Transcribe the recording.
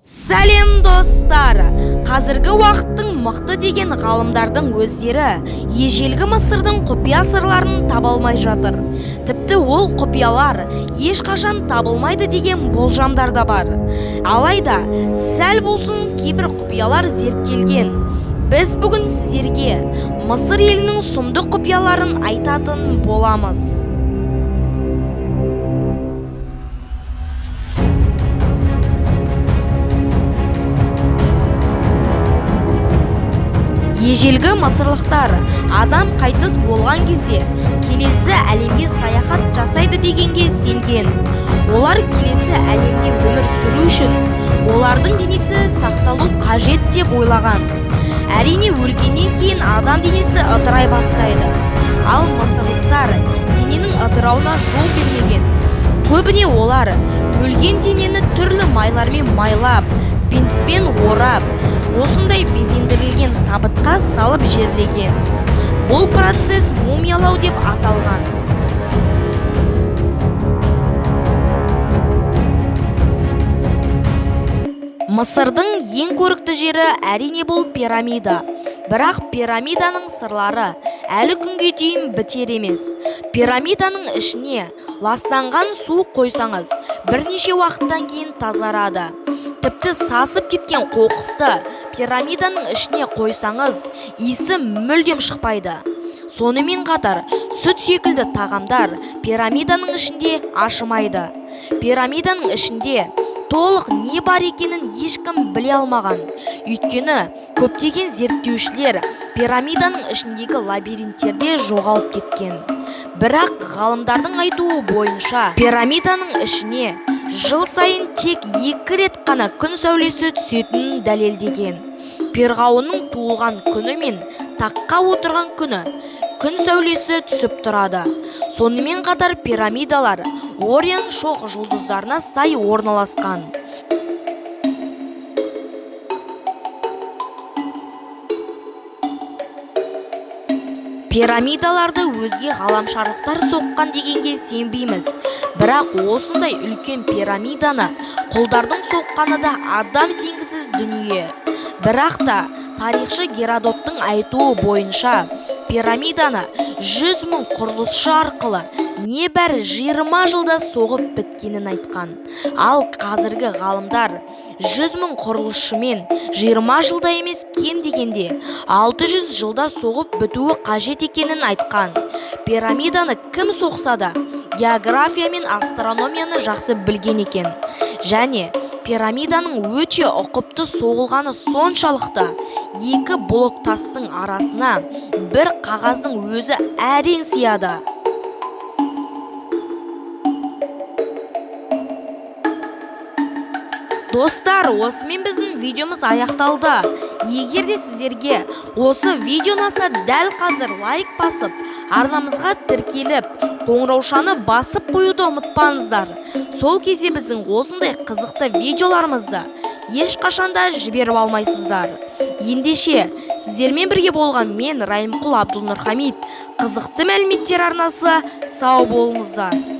Сәлем достар! Қазіргі уақыттың мықты деген ғалымдардың өздері ежелгі Мысырдың құпия сырларын таба алмай жатыр. Тіпті ол құпиялар ешқашан табылмайды деген болжамдар да бар. Алайда, сәл болсын кейбір құпиялар зерттелген. Біз бүгін сіздерге Мысыр елінің сұмдық құпияларын айтатын боламыз. Ежелгі мысырлықтар адам қайтыс болған кезде келесі әлемге саяхат жасайды дегенге сенген. Олар келесі әлемде өмір сүру үшін олардың денесі сақталу қажет деп ойлаған. Әрине, өлгеннен кейін адам денесі ыдырай бастайды. Ал мысырлықтар дененің ыдырауына жол бермеген. Көбіне олар өлген денені түрлі майлармен майлап, бинтпен орап, осындай безендірілген табытқа салып жерлеген. Бұл процесс мумиялау деп аталған. Мысырдың ең көрікті жері әрине бұл пирамида. Бірақ пирамиданың сырлары әлі күнге дейін бітер емес. Пирамиданың ішіне ластанған су қойсаңыз, бірнеше уақыттан кейін тазарады. Тіпті сасып кеткен қоқысты пирамиданың ішіне қойсаңыз, иісі мүлдем шықпайды. Сонымен қатар, сүт секілді тағамдар пирамиданың ішінде ашымайды. Пирамиданың ішінде толық не бар екенін ешкім біле алмаған. Өйткені көптеген зерттеушілер пирамиданың ішіндегі лабиринттерде жоғалып кеткен. Бірақ ғалымдардың айтуы бойынша пирамиданың ішіне жыл сайын тек 2 рет қана күн сәулесі түсетінін дәлелдеген. Перғауынның туылған күні мен таққа отырған күні күн сәулесі түсіп тұрады. Сонымен қатар пирамидалар Орион шоқ жұлдыздарына сай орналасқан. Пирамидаларды өзге ғаламшарлықтар соққан дегенге сенбейміз. Бірақ осындай үлкен пирамиданы құлдардың соққаны да адам сенгісіз дүние. Бірақ та тарихшы Геродоттың айтуы бойынша пирамиданы 100 000 құрылысшы арқылы небәрі 20 жылда соғып біткенін айтқан. Ал қазіргі ғалымдар 100 000 құрылысшымен 20 жылда емес, кем дегенде 600 жылда соғып бітуі қажет екенін айтқан. Пирамиданы кім соқса да география мен астрономияны жақсы білген екен. Және пирамиданың өте ұқыпты соғылғаны соншалықты 2 блок тастың арасына бір қағаздың өзі әрең сияды. Достар, осымен біздің видеомыз аяқталды. Егер де сіздерге осы видео ұнаса, дәл қазір лайк басып, арнамызға тіркеліп, қоңыраушаны басып қоюды ұмытпаңыздар. Сол кезде біздің осындай қызықты видеоларымызды ешқашанда жіберіп алмайсыздар. Ендеше, сіздермен бірге болған мен Райымқұл Абдулнұрхамит. Қызықты мәліметтер арнасы, сау болыңыздар.